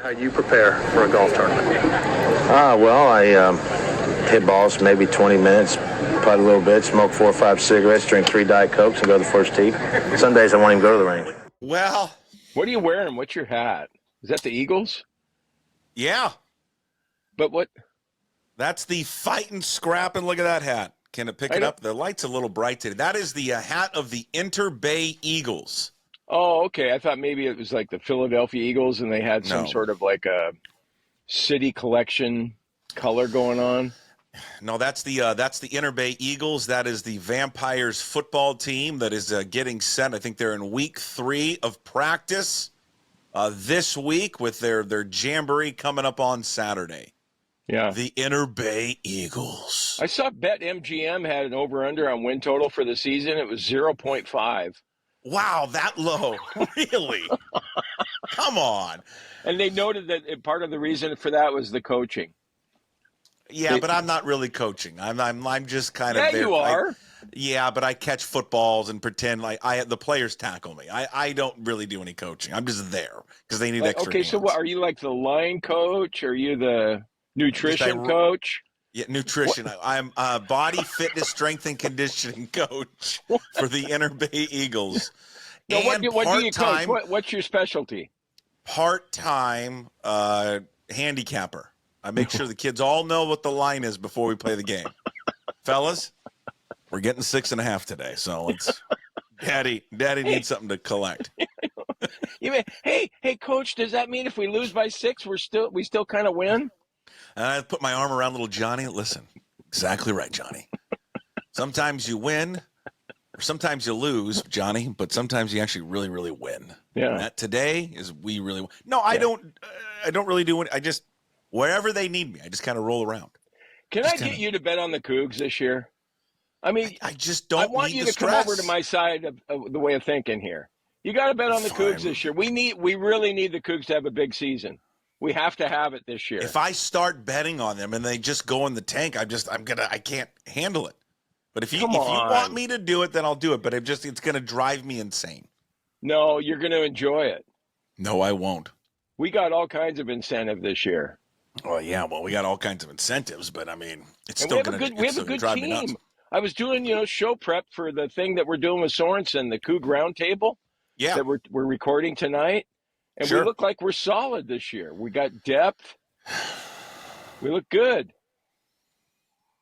How you prepare for a golf tournament? Well, I hit balls maybe 20 minutes, putt a little bit, smoke 4 or 5 cigarettes, drink 3 Diet Cokes, and go to the first tee. Some days I won't even go to the range. Well, What are you wearing? What's your hat? Is that the Eagles? yeah, But what? that's the Fight and Scrap, and look at that hat. Can it pick it up? The light's a little bright today. That is the hat of the Interbay Eagles. Oh, okay. I thought maybe it was like the Philadelphia Eagles and they had some No. sort of like a city collection color going on. No, that's the Interbay Eagles. That is the Vampires football team that is getting set. I think they're in week 3 of practice this week with their jamboree coming up on Saturday. Yeah. The Interbay Eagles. I saw BetMGM had an over-under on win total for the season. It was 0.5. Wow, that low. Really? Come on. And they noted that part of the reason for that was the coaching. Yeah, but I'm not really coaching. I'm just kind of Yeah, there. you are. Yeah, but I catch footballs and pretend like the players tackle me. I don't really do any coaching. I'm just there because they need extra Okay, hands. so what, are you like the line coach? Are you the nutrition coach? Yeah, nutrition. I'm a body, fitness, strength, and conditioning coach for the Interbay Eagles. No, what do you coach? What's your specialty? Part-time handicapper. I make sure the kids all know what the line is before we play the game. Fellas, we're getting 6.5 today, so let's. Daddy needs something to collect. You mean, hey, coach? Does that mean if we lose by 6, we still kind of win? And I put my arm around little Johnny. Listen, exactly right, Johnny. Sometimes you win, or sometimes you lose, Johnny. But sometimes you actually really, really win. Yeah. And that today is we really win. No, I don't. I don't really do it. I just wherever they need me, I just kind of roll around. Can I get you to bet on the Cougs this year? I mean, I just don't. I want you to come over to my side of the way of thinking here. You got to bet on the Cougs this year. We really need the Cougs to have a big season. We have to have it this year. If I start betting on them and they just go in the tank, I can't handle it. But if you want me to do it, then I'll do it. But it's going to drive me insane. No, you're going to enjoy it. No, I won't. We got all kinds of incentive this year. Oh yeah, well we got all kinds of incentives, but I mean, it's and still we have a good team. I was doing show prep for the thing that we're doing with Sorensen, the Coug Roundtable. Yeah, that we're recording tonight. And we look like we're solid this year. We got depth. We look good.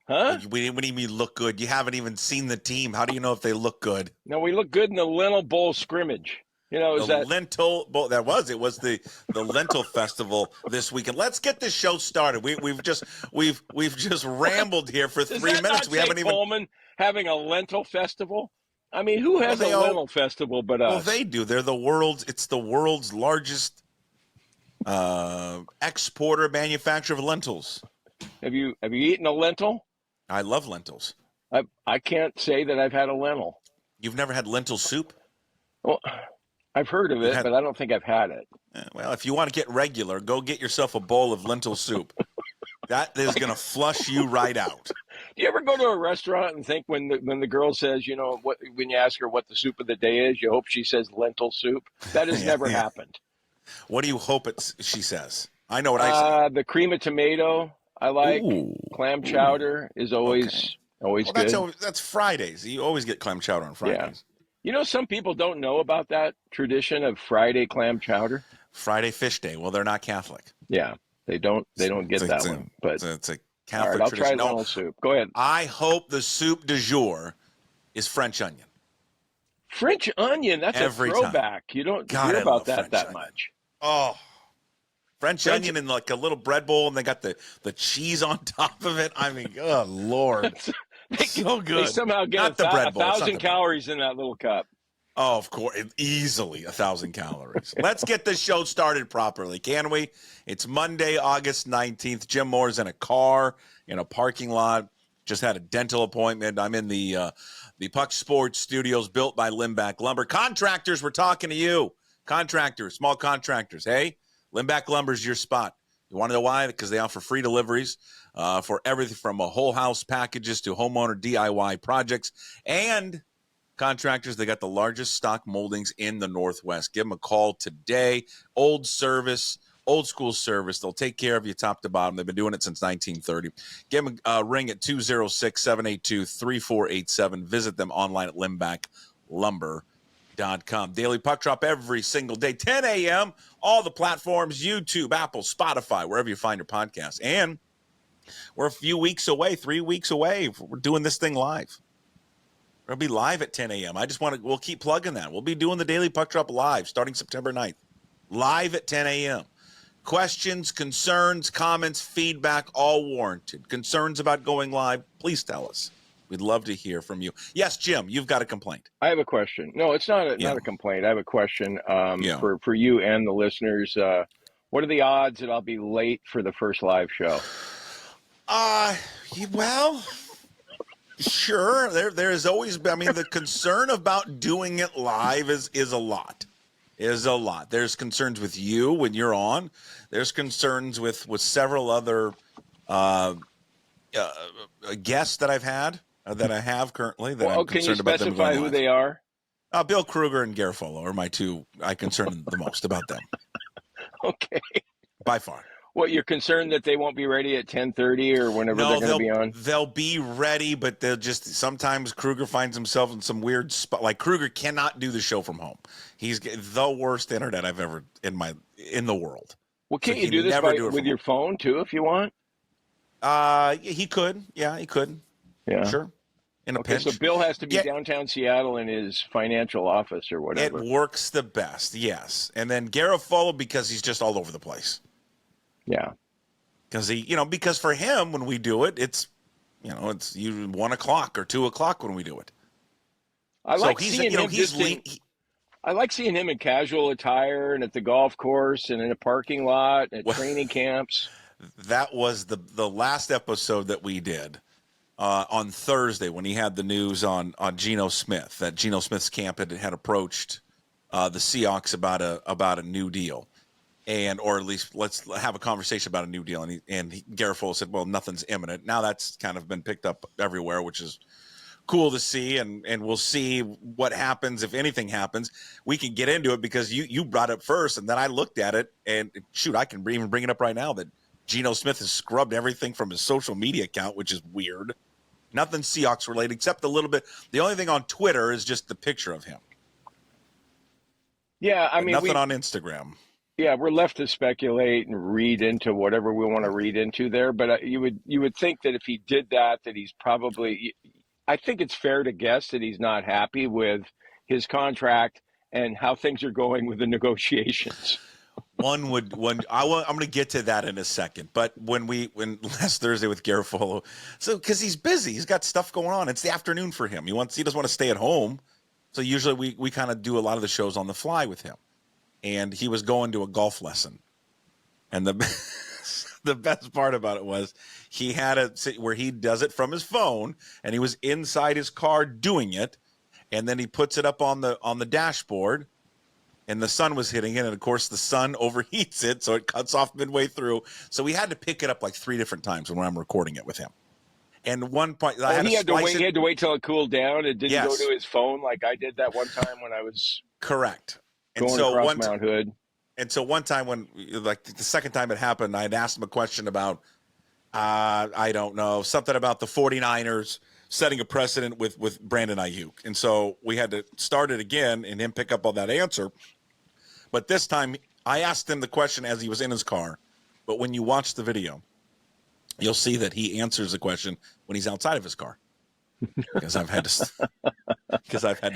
Huh? What do you mean look good? You haven't even seen the team. How do you know if they look good? No, we look good in the Lentil Bowl scrimmage. Lentil Bowl. It was the Lentil Festival this weekend. Let's get this show started. We've just rambled here for 3 minutes. We haven't even Coleman having a Lentil Festival. I mean, who has a lentil festival but us? Well, they do. They're it's the world's largest exporter, manufacturer of lentils. Have you eaten a lentil? I love lentils. I can't say that I've had a lentil. You've never had lentil soup? Well, I've heard of it, but I don't think I've had it. Well, if you want to get regular, go get yourself a bowl of lentil soup. That is going to flush you right out. Do you ever go to a restaurant and think when the girl says, when you ask her what the soup of the day is, you hope she says lentil soup? That has never happened. What do you hope she says? I know what I say. The cream of tomato, I like. Ooh. Clam chowder is always good. That's Fridays. You always get clam chowder on Fridays. Yeah. Some people don't know about that tradition of Friday clam chowder. Friday fish day. Well, they're not Catholic. Yeah. They don't get that one. But it's a Catholic I'll tradition. try lentil soup. Go ahead. I hope the soup du jour is French onion. French onion, that's Every a throwback. Time. You don't hear about that much. Oh, French onion in like a little bread bowl, and they got the cheese on top of it. I mean, oh, Lord. So good. They somehow get 1,000 calories in that little cup. Oh, of course. Easily 1,000 calories. Let's get this show started properly, can we? It's Monday, August 19th. Jim Moore's in a car in a parking lot. Just had a dental appointment. I'm in the Puck Sports Studios built by Limback Lumber. Contractors, we're talking to you. Contractors, small contractors. Hey, Limback Lumber's your spot. You want to know why? Because they offer free deliveries for everything from whole house packages to homeowner DIY projects. And contractors, they got the largest stock moldings in the Northwest. Give them a call today. Old service, Old school service. They'll take care of you top to bottom. They've been doing it since 1930. Give them a ring at 206-782-3487. Visit them online at limbacklumber.com. Daily Puck Drop every single day, 10 a.m. All the platforms, YouTube, Apple, Spotify, wherever you find your podcast. And we're a few weeks away, 3 weeks away. We're doing this thing live. We'll be live at 10 a.m. We'll keep plugging that. We'll be doing the Daily Puck Drop live starting September 9th. Live at 10 a.m. Questions, concerns, comments, feedback, all warranted. Concerns about going live, please tell us. We'd love to hear from you. Yes, Jim, you've got a complaint. I have a question. No, it's not a complaint. I have a question for you and the listeners. What are the odds that I'll be late for the first live show? Well, sure. There's always been, the concern about doing it live is a lot. There's concerns with you when you're on. There's concerns with several other guests that I've had, that I have currently, that I'm concerned about them going live. Can you specify who they are? Bill Kruger and Garofalo are my two I concern the most about them. Okay. By far. What, you're concerned that they won't be ready at 10:30 or whenever they're going to be on? They'll be ready, but they'll just sometimes Kruger finds himself in some weird spot. Like Kruger cannot do the show from home. He's the worst internet I've ever in the world. Well, can't you do this with your phone too if you want? He could. Yeah, he could. Yeah, sure. In a pinch. So Bill has to be downtown Seattle in his financial office or whatever. It works the best, yes. And then Garofalo, because he's just all over the place. Yeah, because for him when we do it, it's usually 1 o'clock or 2 o'clock when we do it. I like seeing him in casual attire and at the golf course and in a parking lot and at training camps. That was the last episode that we did on Thursday when he had the news on Geno Smith, that Geno Smith's camp had approached the Seahawks about a new deal. Or at least let's have a conversation about a new deal. And Garofalo said, well, nothing's imminent. Now that's kind of been picked up everywhere, which is cool to see. And we'll see what happens. If anything happens, we can get into it because you brought it first. And then I looked at it and shoot, I can even bring it up right now that Geno Smith has scrubbed everything from his social media account, which is weird. Nothing Seahawks related except a little bit. The only thing on Twitter is just the picture of him. Yeah. Nothing on Instagram. Yeah, we're left to speculate and read into whatever we want to read into there. But you would think that if he did that he's probably – I think it's fair to guess that he's not happy with his contract and how things are going with the negotiations. I'm going to get to that in a second. But when last Thursday with Garofalo, so because he's busy, he's got stuff going on. It's the afternoon for him. He doesn't want to stay at home. So usually we kind of do a lot of the shows on the fly with him. And he was going to a golf lesson. And the best part about it was he had it where he does it from his phone, and he was inside his car doing it. And then he puts it up on the dashboard, and the sun was hitting it. And, of course, the sun overheats it, so it cuts off midway through. So we had to pick it up like 3 different times when I'm recording it with him. And one point, he had to wait till it cooled down. It didn't go to his phone like I did that one time when I was correct. Going across Mount Hood. And so one time when, like the second time it happened, I'd asked him a question about, I don't know, something about the 49ers setting a precedent with Brandon Ayuk. And so we had to start it again and him pick up on that answer. But this time I asked him the question as he was in his car. But when you watch the video, you'll see that he answers the question when he's outside of his car. Because I've had to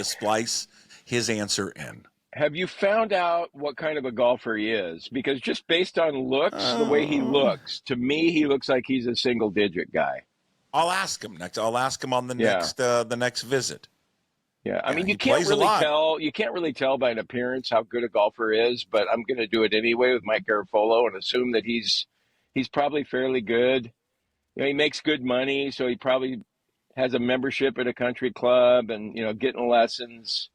splice his answer in. Have you found out what kind of a golfer he is? Because just based on looks, the way he looks, to me, he looks like he's a single-digit guy. I'll ask him next. I'll ask him on the next visit. Yeah, I mean, you can't really tell. You can't really tell by an appearance how good a golfer is. But I'm going to do it anyway with Mike Garofalo and assume that he's probably fairly good. He makes good money, so he probably has a membership at a country club and getting lessons.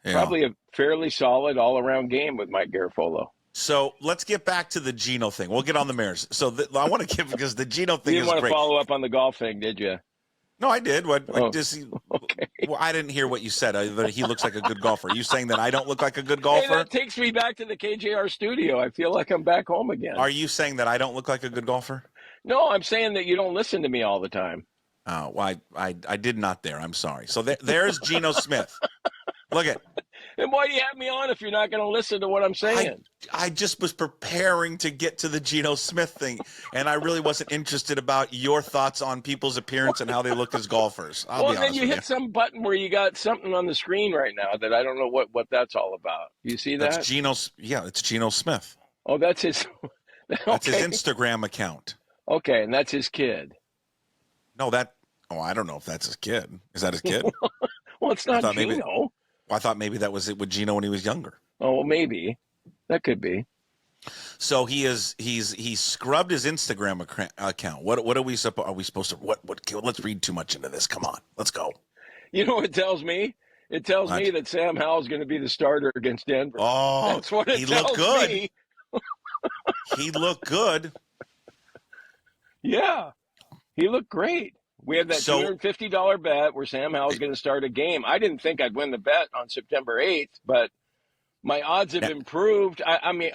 Yeah. Probably a fairly solid all-around game with Mike Garofalo. So let's get back to the Geno thing. We'll get on the Mariners. So I want to give because the Geno thing is great. You didn't want to follow up on the golf thing, did you? No, I did. What? Okay. Well, I didn't hear what you said. That he looks like a good golfer. Are you saying that I don't look like a good golfer? Hey, that takes me back to the KJR studio. I feel like I'm back home again. Are you saying that I don't look like a good golfer? No, I'm saying that you don't listen to me all the time. Oh, well, I did not there. I'm sorry. So there's Geno Smith. Look at. And why do you have me on if you're not going to listen to what I'm saying? I just was preparing to get to the Geno Smith thing, and I really wasn't interested about your thoughts on people's appearance and how they look as golfers. Well, then you hit some button where you got something on the screen right now that I don't know what that's all about. You see that? That's Geno. Yeah, it's Geno Smith. Oh, that's his. Okay. That's his Instagram account. Okay, and that's his kid. No, I don't know if that's his kid. Is that his kid? Well, it's not Geno. I thought maybe that was it with Geno when he was younger. Oh, well, maybe that could be. So he's scrubbed his Instagram account. What are we supposed to? What? Let's read too much into this. Come on, let's go. You know what it tells me? It tells me that Sam Howell is going to be the starter against Denver. Oh, that's what it tells looked good. me. He looked good. Yeah, he looked great. We have that $250 bet where Sam Howell's going to start a game. I didn't think I'd win the bet on September 8th, but my odds have improved. I mean,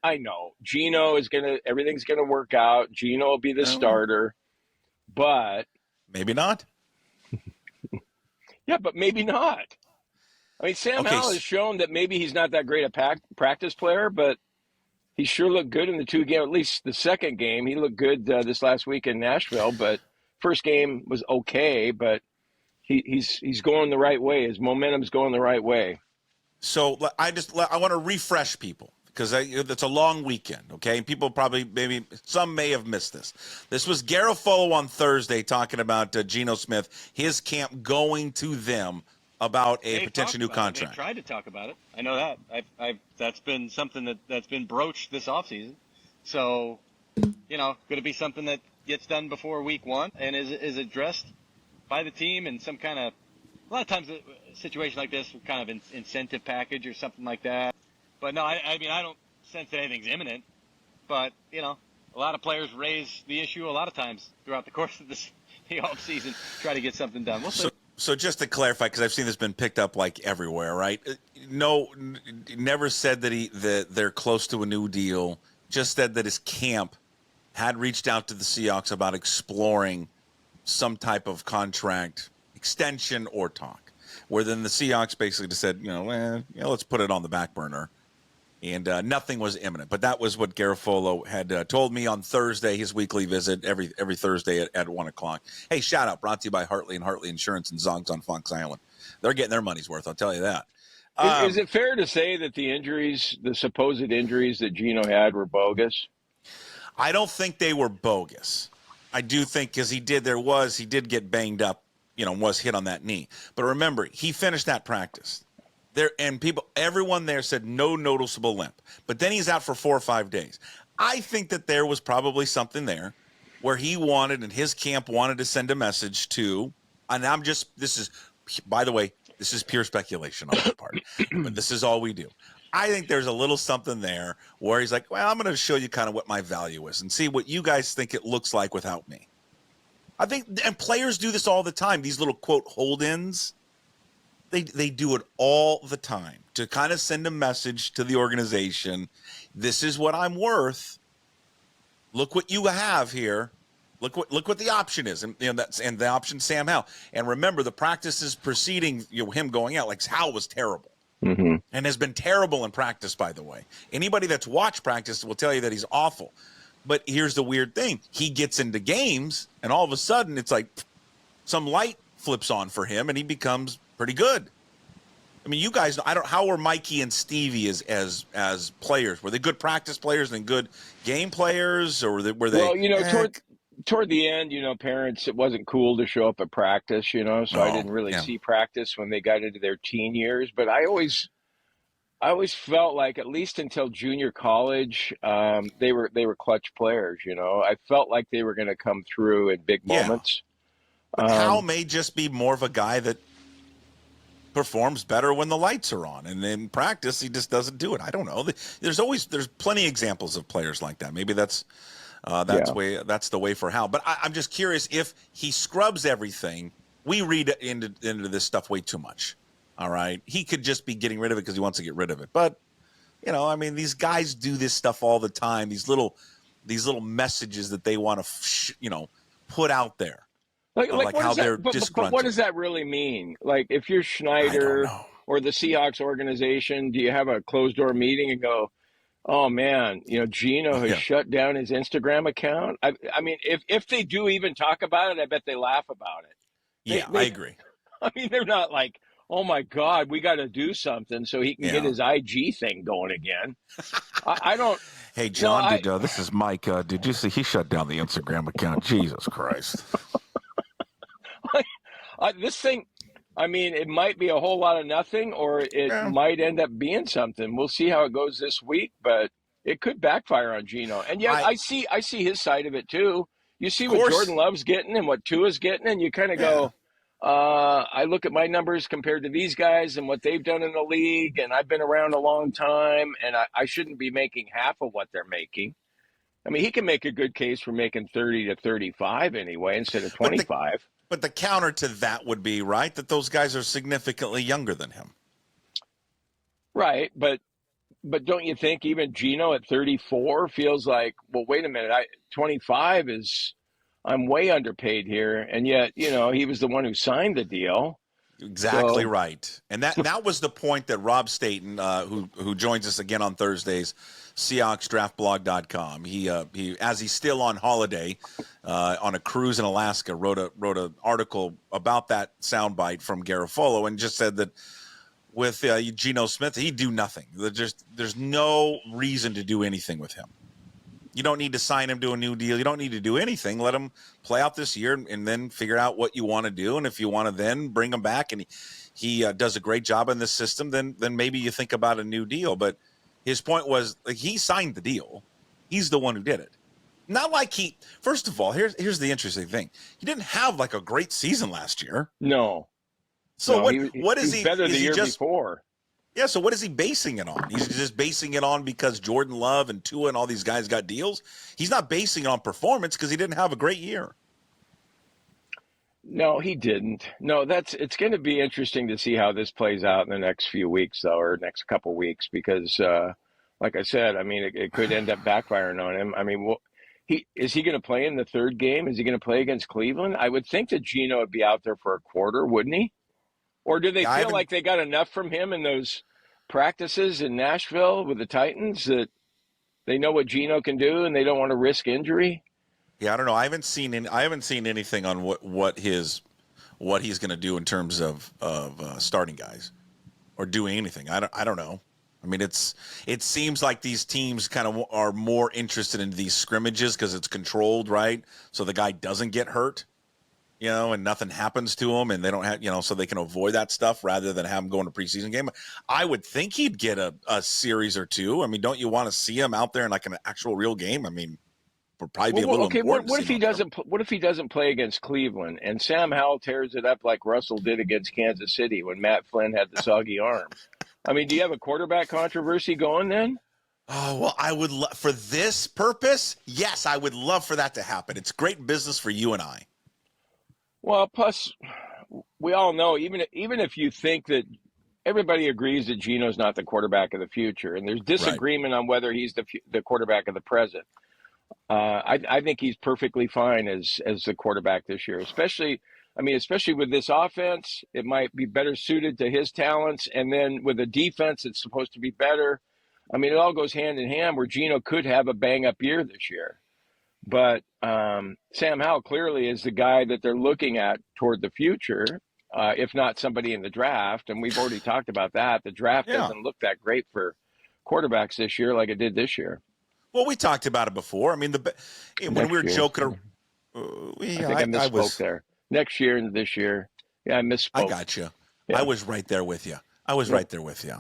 I know Geno is everything's going to work out. Geno will be the starter, but maybe not. Yeah, but maybe not. I mean, Sam Howell has shown that maybe he's not that great a practice player, but he sure looked good in the two games. At least the second game, he looked good this last week in Nashville, but first game was okay, but he's going the right way. His momentum's going the right way. So I want to refresh people because it's a long weekend, okay? And people maybe some may have missed this. This was Garofolo on Thursday talking about Geno Smith, his camp going to them about a potential new contract. They tried to talk about it. I know that. That's been something that's been broached this offseason. So, going to be something that gets done before week one and is addressed by the team in some kind of, a lot of times a situation like this, kind of incentive package or something like that. But no, I mean, I don't sense that anything's imminent. But, a lot of players raise the issue a lot of times throughout the course of the offseason, try to get something done. We'll see. So just to clarify, because I've seen this been picked up like everywhere, right? No, never said that they're close to a new deal. Just said that his camp had reached out to the Seahawks about exploring some type of contract extension or talk, where then the Seahawks basically just said, let's put it on the back burner, and nothing was imminent. But that was what Garofolo had told me on Thursday, his weekly visit every Thursday at 1 o'clock. Hey, shout out, brought to you by Hartley and Hartley Insurance and Zongs on Fox Island. They're getting their money's worth, I'll tell you that. Is it fair to say that the supposed injuries that Geno had were bogus? I don't think they were bogus. I do think because he did get banged up, was hit on that knee. But remember, he finished that practice. Everyone there said no noticeable limp. But then he's out for 4 or 5 days. I think that there was probably something there where he wanted, and his camp wanted to send a message to, and by the way, this is pure speculation on my part, but this is all we do. I think there's a little something there where he's like, well, I'm going to show you kind of what my value is and see what you guys think it looks like without me. I think, and players do this all the time, these little, quote, hold-ins. They do it all the time to kind of send a message to the organization. This is what I'm worth. Look what you have here. Look what the option is, and the option Sam Howell. And remember, the practices preceding him going out, like Howell was terrible. Mm-hmm. And has been terrible in practice, by the way. Anybody that's watched practice will tell you that he's awful. But here's the weird thing. He gets into games, and all of a sudden, it's like some light flips on for him, and he becomes pretty good. I mean, you guys, how were Mikey and Stevie as players? Were they good practice players and good game players, or were they? Well, toward the end, parents, it wasn't cool to show up at practice, so I didn't really see practice when they got into their teen years. But I always felt like, at least until junior college, they were clutch players. I felt like they were going to come through in big moments. But Hal may just be more of a guy that performs better when the lights are on, and in practice he just doesn't do it. I don't know. There's plenty of examples of players like that. Maybe that's That's the way for Howell. But I'm just curious if he scrubs everything. We read into this stuff way too much. All right, he could just be getting rid of it because he wants to get rid of it. But these guys do this stuff all the time. These little messages that they want to put out there, like how they're disgruntled. But what does that really mean? Like if you're Schneider or the Seahawks organization, do you have a closed door meeting and go, oh man, Geno has shut down his Instagram account? I mean, if they do even talk about it, I bet they laugh about it. I agree. I mean, they're not like, oh my God, we got to do something so he can get his IG thing going again. I don't. Hey, John, this is Mike. Did you see he shut down the Instagram account? Jesus Christ. This thing, I mean, it might be a whole lot of nothing, or it might end up being something. We'll see how it goes this week, but it could backfire on Geno. And I see his side of it too. You see what Jordan Love's getting and what Tua's getting, and you kind of go, I look at my numbers compared to these guys and what they've done in the league, and I've been around a long time, and I shouldn't be making half of what they're making. I mean, he can make a good case for making 30 to 35 anyway instead of 25. But the counter to that would be, right, that those guys are significantly younger than him. Right, but don't you think even Geno at 34 feels like, well, wait a minute, 25 is – I'm way underpaid here, and yet, he was the one who signed the deal. Exactly right. And that was the point that Rob Staten, who joins us again on Thursdays, SeahawksDraftBlog.com. He as he's still on holiday on a cruise in Alaska, wrote an article about that soundbite from Garofolo and just said that with Geno Smith, he'd do nothing. There's no reason to do anything with him. You don't need to sign him to a new deal. You don't need to do anything. Let him play out this year and then figure out what you want to do. And if you want to then bring him back and he does a great job in this system, then maybe you think about a new deal. But his point was, like, he signed the deal. He's the one who did it. Not like first of all, here's the interesting thing. He didn't have like a great season last year. No. So what is he better the year just before? Yeah, so what is he basing it on? He's just basing it on because Jordan Love and Tua and all these guys got deals? He's not basing it on performance because he didn't have a great year. No, he didn't. No, it's going to be interesting to see how this plays out in the next few weeks, though, or next couple weeks, because, like I said, I mean, it could end up backfiring on him. I mean, is he going to play in the third game? Is he going to play against Cleveland? I would think that Geno would be out there for a quarter, wouldn't he? Or do they feel like they got enough from him in those practices in Nashville with the Titans that they know what Geno can do and they don't want to risk injury? Yeah, I don't know. I haven't seen anything on what he's going to do in terms of starting guys or doing anything. I don't know. I mean, it seems like these teams kind of are more interested in these scrimmages because it's controlled, right? So the guy doesn't get hurt. And nothing happens to him, and they don't have, so they can avoid that stuff rather than have him go in a preseason game. I would think he'd get a series or two. I mean, don't you want to see him out there in like an actual real game? I mean, would probably be a little important. What if he doesn't? What if he doesn't play against Cleveland and Sam Howell tears it up like Russell did against Kansas City when Matt Flynn had the soggy arm? I mean, do you have a quarterback controversy going then? Oh, well, I would for this purpose. Yes, I would love for that to happen. It's great business for you and I. Well, plus, we all know, even if you think that everybody agrees that Geno's not the quarterback of the future, and there's disagreement on whether he's the quarterback of the present, I think he's perfectly fine as the quarterback this year, especially with this offense. It might be better suited to his talents, and then with a defense it's supposed to be better. I mean, it all goes hand in hand where Geno could have a bang-up year this year. But Sam Howell clearly is the guy that they're looking at toward the future, if not somebody in the draft. And we've already talked about that. The draft doesn't look that great for quarterbacks this year like it did this year. Well, we talked about it before. I mean, when we were joking. I think I misspoke there. Next year and this year. Yeah, I misspoke. I got you. Yeah. I was right there with you.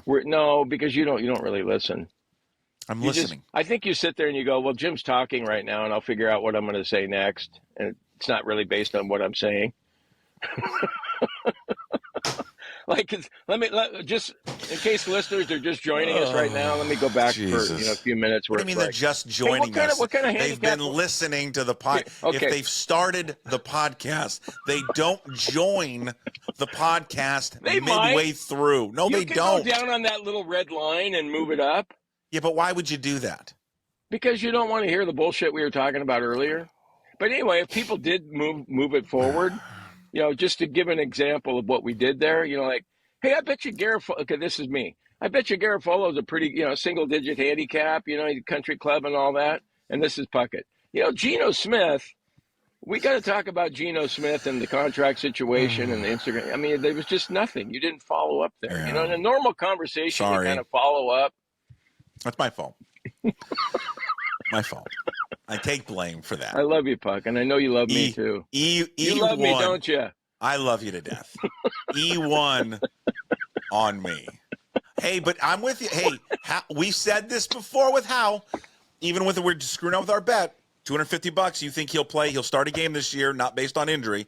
No, because you don't really listen. I'm listening. I think you sit there and you go, well, Jim's talking right now, and I'll figure out what I'm going to say next. And it's not really based on what I'm saying. Like, just in case listeners are just joining us right now, let me go back for a few minutes. What do you mean they're just joining us? What kind of They've been listening to the pod. Okay. If they've started the podcast, they don't join the podcast midway through. No, they don't. Go down on that little red line and move it up. Yeah, but why would you do that? Because you don't want to hear the bullshit we were talking about earlier. But anyway, if people did move it forward, just to give an example of what we did there, like, hey, I bet you Garofalo, okay, this is me. I bet you Garofalo's a pretty, single-digit handicap, country club and all that. And this is Puckett. Geno Smith, we got to talk about Geno Smith and the contract situation and the Instagram. I mean, there was just nothing. You didn't follow up there. Yeah. In a normal conversation, you kind of follow up. That's my fault. My fault. I take blame for that. I love you, Puck, and I know you love me too. You love me, don't you? I love you to death. E1 on me. Hey, but I'm with you. Hey, we've said this before with Howell. Even with we're just screwing up with our bet, $250. You think he'll play? He'll start a game this year, not based on injury.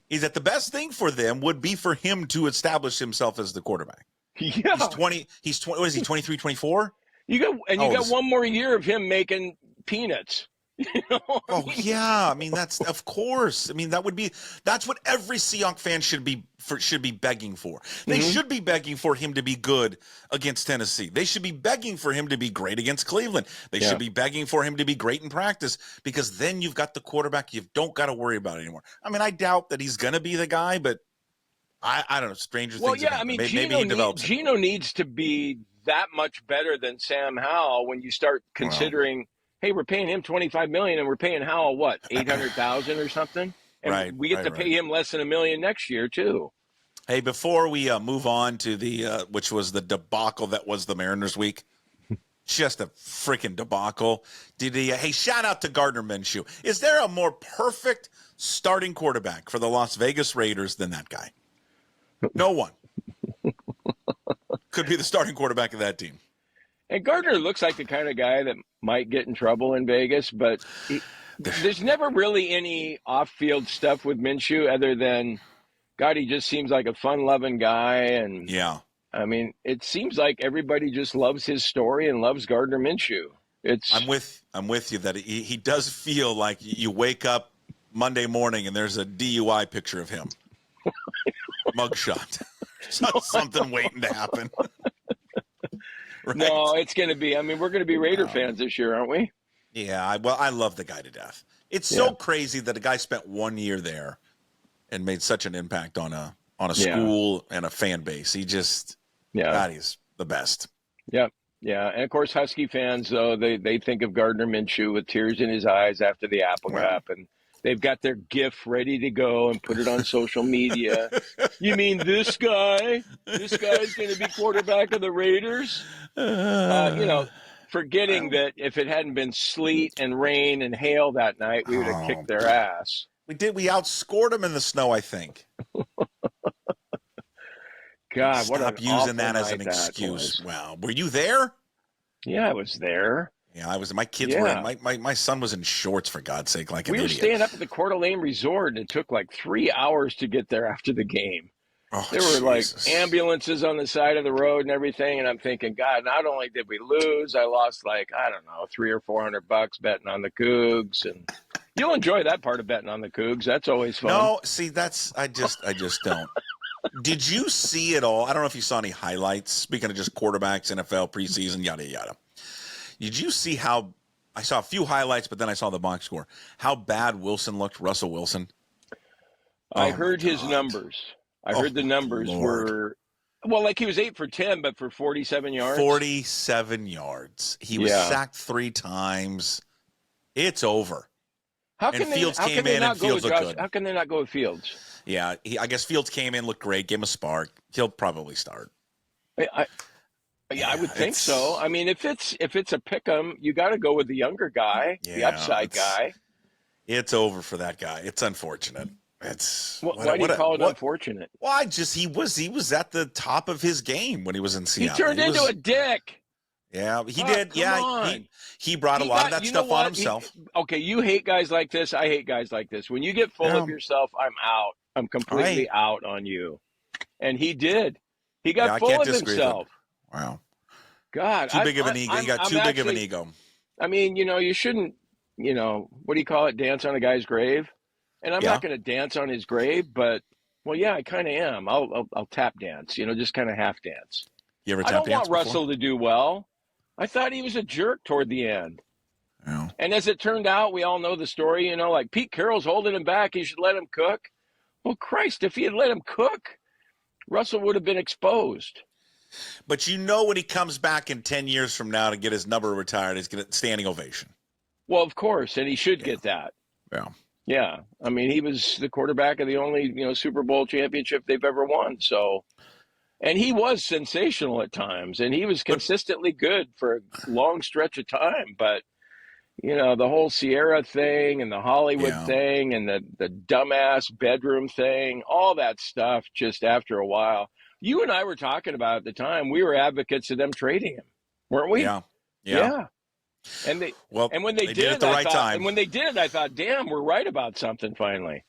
Is that the best thing for them would be for him to establish himself as the quarterback? Yeah, he's 20. He's 20. What is he? 23, 24. You got one more year of him making peanuts. Yeah. I mean, that's of course. I mean, that's what every Seahawks fan should be begging for. They should be begging for him to be good against Tennessee. They should be begging for him to be great against Cleveland. They should be begging for him to be great in practice, because then you've got the quarterback you don't got to worry about anymore. I mean, I doubt that he's going to be the guy, but I don't know. Stranger things. Yeah. I mean, Geno needs to be that much better than Sam Howell when you start considering, hey, we're paying him $25 million and we're paying Howell what, $800,000 or something, and we get to pay him less than $1 million next year too. Hey, before we move on to the which was the debacle that was the Mariners week, just a freaking debacle. Hey, shout out to Gardner Minshew. Is there a more perfect starting quarterback for the Las Vegas Raiders than that guy? No one. Could be the starting quarterback of that team. And Gardner looks like the kind of guy that might get in trouble in Vegas, but there's never really any off-field stuff with Minshew other than, God, he just seems like a fun-loving guy. And yeah, I mean, it seems like everybody just loves his story and loves Gardner Minshew. I'm with you that he does feel like you wake up Monday morning and there's a DUI picture of him. Mugshot. Something waiting to happen. Right? No, it's going to be. I mean, we're going to be Raider fans this year, aren't we? Yeah. I love the guy to death. It's so crazy that a guy spent 1 year there and made such an impact on a school and a fan base. He just, God, he's the best. Yep. Yeah. And of course, Husky fans, though, they think of Gardner Minshew with tears in his eyes after the Apple Cup, and they've got their GIF ready to go and put it on social media. You mean this guy? This guy's going to be quarterback of the Raiders? Forgetting that if it hadn't been sleet and rain and hail that night, we would have kicked their ass. We did. We outscored them in the snow, I think. God, stop using that as an excuse. Wow. Were you there? Yeah, I was there. Yeah, I was. My kids were. My son was in shorts, for God's sake, like an idiot. We were staying up at the Coeur d'Alene Resort, and it took like 3 hours to get there after the game. There were like ambulances on the side of the road and everything, and I'm thinking, God, not only did we lose, I lost like, I don't know, $300 or $400 betting on the Cougs, and you'll enjoy that part of betting on the Cougs. That's always fun. No, see, I just don't. Did you see it all? I don't know if you saw any highlights. Speaking of just quarterbacks, NFL preseason, yada yada. Did you see how? I saw a few highlights, but then I saw the box score. How bad Wilson looked, Russell Wilson. I heard his numbers. I heard the numbers were, well, like he was 8 for 10, but for 47 yards. 47 yards. He was sacked 3 times. It's over. How can Fields came in and Fields looked good. How can they not go with Fields? Yeah, I guess Fields came in, looked great, gave him a spark. He'll probably start. I would think so. I mean, if it's a pick 'em, you got to go with the younger guy, the upside guy. It's over for that guy. It's unfortunate. Why do you call it unfortunate? Well, he was at the top of his game when he was in Seattle. He turned into a dick. Yeah, he did. Yeah, he brought a lot of that stuff on himself. Okay, you hate guys like this. I hate guys like this. When you get full of yourself, I'm out. I'm completely out on you. And he did. He got I full can't of disagree himself. with him. Wow. God. Too big of an ego. He got too big of an ego. I mean, you shouldn't, what do you call it? Dance on a guy's grave. And I'm not going to dance on his grave, but, well, yeah, I kind of am. I'll tap dance, just kind of half dance. You ever I tap don't dance want Russell to do well. I thought he was a jerk toward the end. Yeah. And as it turned out, we all know the story, like Pete Carroll's holding him back. He should let him cook. Well, Christ, if he had let him cook, Russell would have been exposed. But when he comes back in 10 years from now to get his number retired, he's going to standing ovation. Well, of course, and he should get that. Yeah. Yeah. I mean, he was the quarterback of the only, Super Bowl championship they've ever won. So, and he was sensational at times, and he was consistently good for a long stretch of time. But, the whole Sierra thing and the Hollywood thing and the dumbass bedroom thing, all that stuff, just after a while. You and I were talking about at the time, we were advocates of them trading him, weren't we? Yeah. And when they did it at the right time. And when they did it, I thought, damn, we're right about something finally.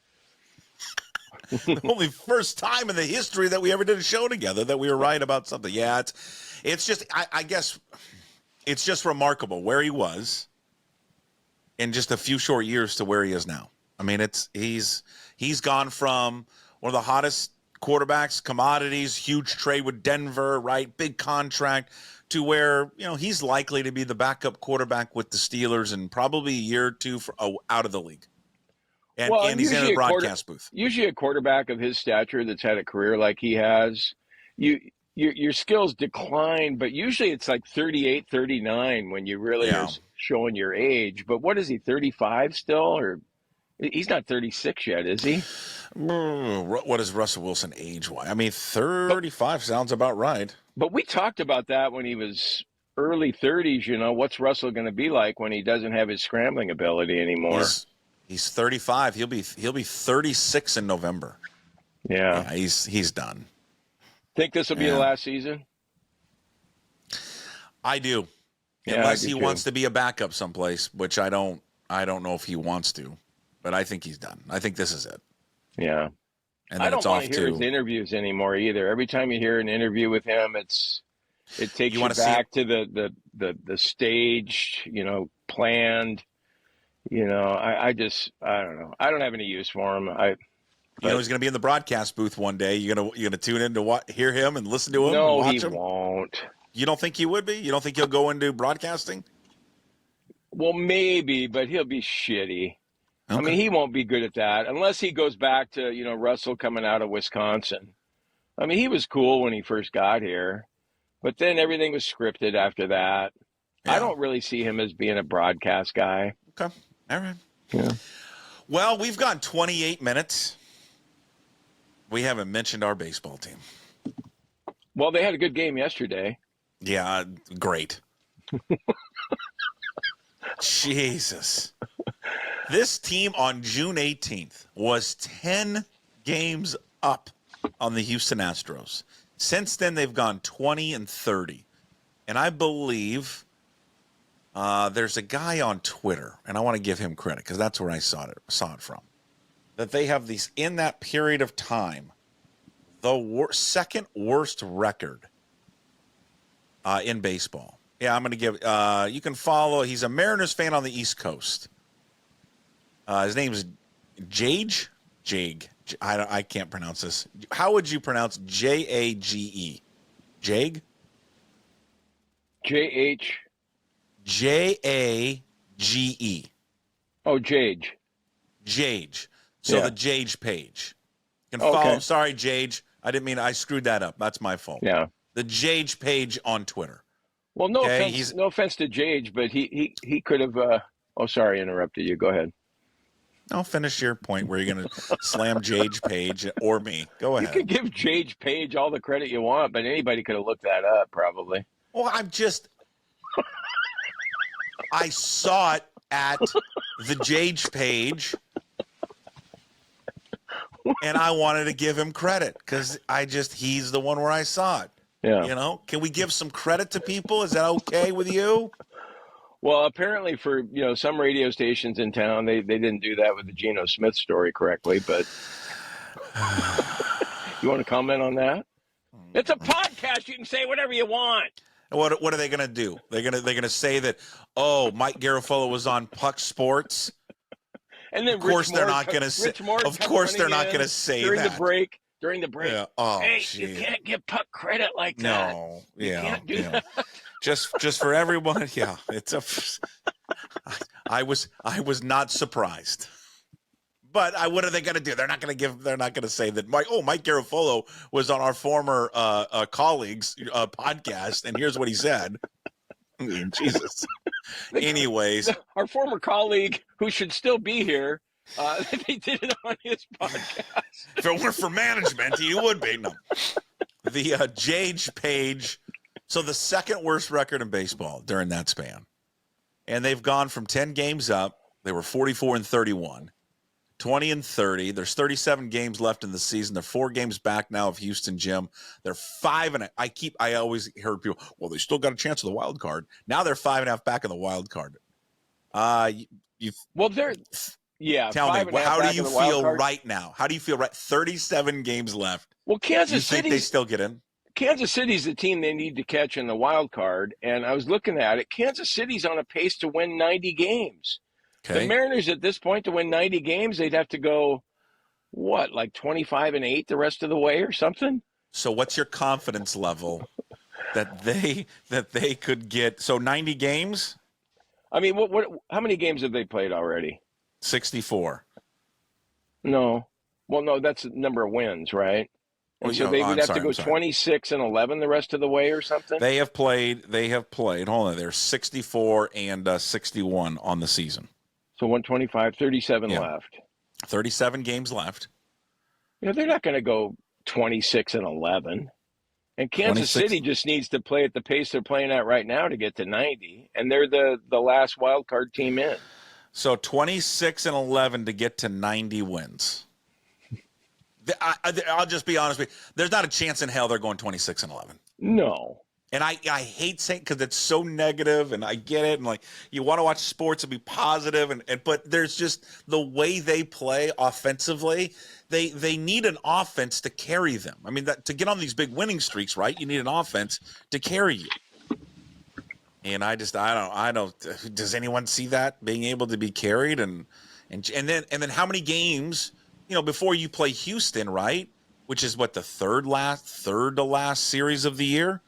The only first time in the history that we ever did a show together that we were right about something. Yeah, it's just, I guess, it's just remarkable where he was in just a few short years to where he is now. I mean, he's gone from one of the hottest quarterbacks, commodities, huge trade with Denver, right? Big contract, to where, he's likely to be the backup quarterback with the Steelers in probably a year or two out of the league. And he's in the broadcast booth. Usually a quarterback of his stature that's had a career like he has, your skills decline, but usually it's like 38, 39 when you really are showing your age. But what is he, 35 still? Or he's not 36 yet, is he? What is Russell Wilson age-wise? I mean, 35 sounds about right. But we talked about that when he was early 30s, what's Russell going to be like when he doesn't have his scrambling ability anymore? He's 35. He'll be 36 in November. Yeah, he's done. Think this will be the last season? I do. Yeah, unless he wants to be a backup someplace, which I don't know if he wants to, but I think he's done. I think this is it. Yeah. And I don't want to hear his interviews anymore either. Every time you hear an interview with him, it takes you back to the staged, planned. I don't know. I don't have any use for him. He's going to be in the broadcast booth one day. You're going to tune in to hear him and listen to him. No, and watch he him? won't. You don't think he would be? You don't think he'll go into broadcasting? Well, maybe, but he'll be shitty. Okay. I mean, he won't be good at that unless he goes back to, Russell coming out of Wisconsin. I mean, he was cool when he first got here, but then everything was scripted after that. Yeah. I don't really see him as being a broadcast guy. Okay. All right. Yeah. Well, we've gone 28 minutes. We haven't mentioned our baseball team. Well, they had a good game yesterday. Yeah, great. Jesus. This team on June 18th was 10 games up on the Houston Astros. Since then, they've gone 20-30. And I believe there's a guy on Twitter, and I want to give him credit because that's where I saw it from, that they have these, in that period of time, the second worst record in baseball. Yeah, I'm going to give you can follow. He's a Mariners fan on the East Coast. His name is Jage. I can't pronounce this. How would you pronounce Jage? Jage? Jage. Jage. Oh, Jage. Jage. So the Jage page. You can follow. Okay. Sorry, Jage. I didn't mean I screwed that up. That's my fault. Yeah. The Jage page on Twitter. Well, no offense to Jage, but he could have. Sorry, I interrupted you. Go ahead. I'll finish your point where you're going to slam Jage Page or me. Go ahead. You can give Jage Page all the credit you want, but anybody could have looked that up, probably. Well, I saw it at the Jage Page, and I wanted to give him credit because he's the one where I saw it. Yeah. Can we give some credit to people? Is that okay with you? Well, apparently for, some radio stations in town, they didn't do that with the Geno Smith story correctly, but You want to comment on that? It's a podcast. You can say whatever you want. What are they going to do? They're going to say that, oh, Mike Garafolo was on Puck Sports. And then of course they're not going to say. Of course they're not going to say during that during the break. Yeah. Oh, hey, geez. you can't give Puck credit like that. No, you can't do that. Just for everyone. Yeah, I was not surprised. But what are they going to do? They're not going to say that Mike Garafolo was on our former colleague's podcast, and here's what he said. Jesus. Anyways, our former colleague, who should still be here, they did it on his podcast. If it weren't for management, he would be. No. The Jage Page, so the second worst record in baseball during that span. And they've gone from 10 games up. They were 44-31, 20-30. There's 37 games left in the season. They're 4 games back now of Houston, Jim. They're 5-0. I always heard people, well, they still got a chance of the wild card. Now they're 5.5 back in the wild card. Yeah. Tell me, how do you feel right now? How do you feel right? 37 games left. Well, Kansas City, they still get in? Kansas City's the team they need to catch in the wild card, and I was looking at it. Kansas City's on a pace to win 90 games. Okay. The Mariners at this point, to win 90 games, they'd have to go, like 25-8 the rest of the way or something? So what's your confidence level that they could get? So 90 games? I mean, how many games have they played already? 64. No. Well, no, that's the number of wins, right? And so they would have to go 26-11 the rest of the way or something? They have played, hold on, they're 64 and 61 on the season. So 125, 37 left. 37 games left. They're not going to go 26-11. And Kansas City just needs to play at the pace they're playing at right now to get to 90. And they're the last wild card team in. So 26-11 to get to 90 wins. I'll just be honest with you. There's not a chance in hell they're going 26-11. No. And I hate saying, because it's so negative, and I get it, and like you want to watch sports and be positive, but there's just the way they play offensively. They need an offense to carry them. I mean, to get on these big winning streaks, right? You need an offense to carry you. And I don't. Does anyone see that being able to be carried? And then how many games? Before you play Houston, right? Which is what, the third to last series of the year.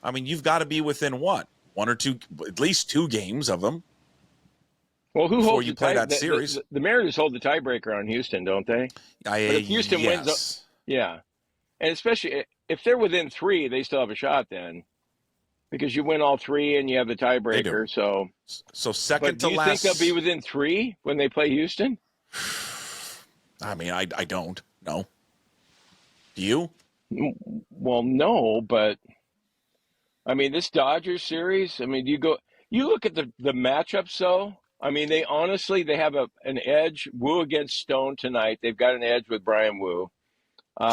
I mean, you've got to be within what? 1 or 2, at least 2 games of them. Well, who before holds you play that series? The Mariners hold the tiebreaker on Houston, don't they? But if Houston wins, yeah, and especially if they're within 3, they still have a shot then, because you win all 3 and you have the tiebreaker. So second to last. Do you think they'll be within 3 when they play Houston? I mean, I don't know. Do you? Well, no, but I mean, this Dodgers series, I mean, you look at the matchups, though. I mean, they have an edge. Wu against Stone tonight. They've got an edge with Brian Wu.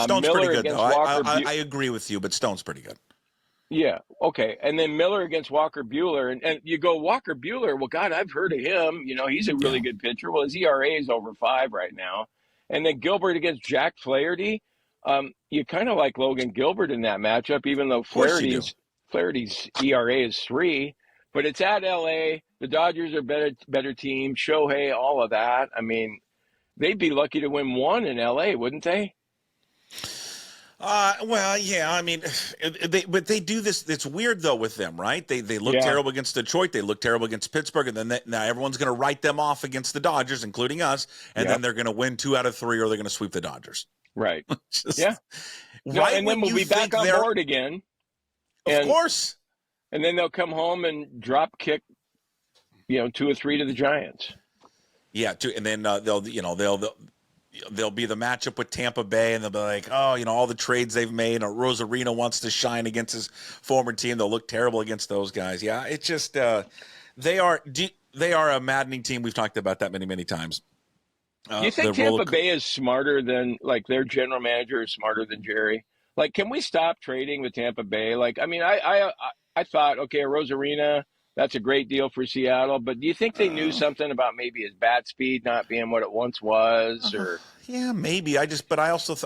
Stone's Miller pretty good, against though. Walker I agree with you, but Stone's pretty good. Yeah, okay. And then Miller against Walker Buehler. And you go, Walker Buehler, well, God, I've heard of him. He's a really good pitcher. Well, his ERA is over 5 right now. And then Gilbert against Jack Flaherty. You kind of like Logan Gilbert in that matchup, even though Flaherty's ERA is 3. But it's at L.A. The Dodgers are better team. Shohei, all of that. I mean, they'd be lucky to win 1 in L.A., wouldn't they? Well, yeah. I mean, but they do this. It's weird though with them, right? They look terrible against Detroit. They look terrible against Pittsburgh, and then now everyone's going to write them off against the Dodgers, including us. And then they're going to win 2 out of 3, or they're going to sweep the Dodgers. Right. Yeah. Right. And then we'll be back on board again. Of course. And then they'll come home and drop kick, 2 or 3 to the Giants. Yeah. And then they'll be the matchup with Tampa Bay, and they'll be like, all the trades they've made, or Rosarino wants to shine against his former team. They'll look terrible against those guys. Yeah, it's just they are a maddening team. We've talked about that many, many times. Do you think Tampa Bay is smarter than, like, their general manager is smarter than Jerry? Like, can we stop trading with Tampa Bay? Like, I mean, I thought, okay, Rosarina, that's a great deal for Seattle. But do you think they knew something about maybe his bat speed not being what it once was? Or Yeah, maybe. I think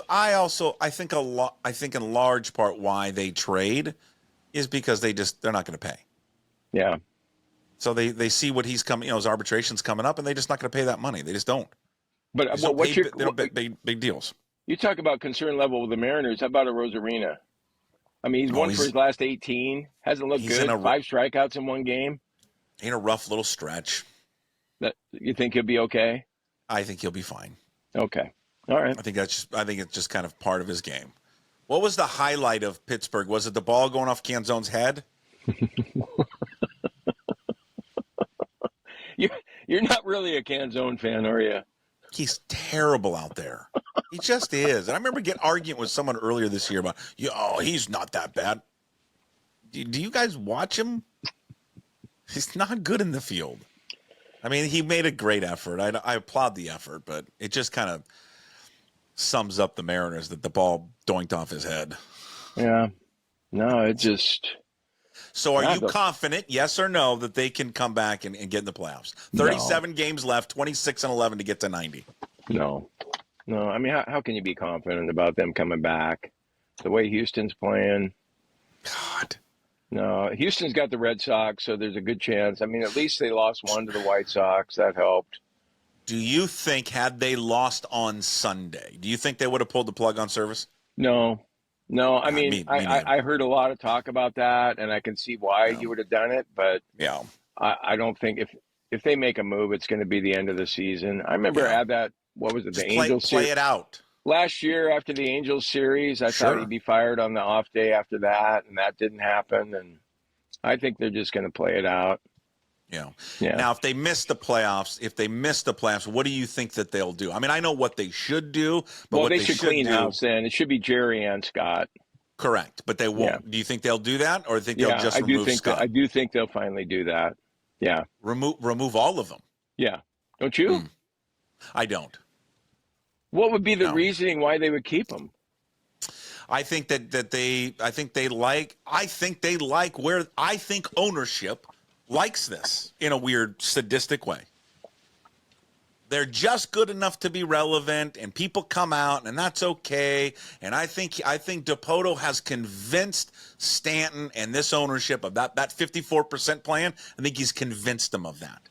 I think in large part why they trade is because they're not going to pay. Yeah. So they see what he's coming, his arbitration's coming up, and they're just not going to pay that money. They just don't. But They don't pay big deals. You talk about concern level with the Mariners. How about a Rosarina? I mean, he's won for his last 18. Hasn't looked good. 5 strikeouts in one game. In a rough little stretch. That you think he'll be okay? I think he'll be fine. Okay. All right. I think it's just kind of part of his game. What was the highlight of Pittsburgh? Was it the ball going off Canzone's head? You're not really a Canzone fan, are you? He's terrible out there. He just is. And I remember arguing with someone earlier this year about, he's not that bad. Do you guys watch him? He's not good in the field. I mean, he made a great effort. I applaud the effort, but it just kind of sums up the Mariners that the ball doinked off his head. Yeah. No, it just... So are you confident, yes or no, that they can come back and get in the playoffs? 37 games left, 26-11 to get to 90. No. I mean, how can you be confident about them coming back? The way Houston's playing. God. No, Houston's got the Red Sox, so there's a good chance. I mean, at least they lost one to the White Sox. That helped. Do you think had they lost on Sunday, do you think they would have pulled the plug on Service? No. I mean, I heard a lot of talk about that, and I can see why you would have done it, but I don't think if they make a move, it's going to be the end of the season. I remember at that, what was it, the Angels play it out. Last year after the Angels series, I thought he'd be fired on the off day after that, and that didn't happen, and I think they're just going to play it out. Yeah. Now, if they miss the playoffs, what do you think that they'll do? I mean, I know what they should do, but they should clean house then. It should be Jerry and Scott. Correct, but they won't. Yeah. Do you think they'll do that, or think they'll just remove Scott? I do think they'll finally do that. Yeah. Remove all of them. Yeah. Don't you? I don't. What would be the reasoning why they would keep him? I think ownership likes this in a weird sadistic way. They're just good enough to be relevant, and people come out, and that's okay. And I think DePoto has convinced Stanton and this ownership of that 54% plan. I think he's convinced them of that,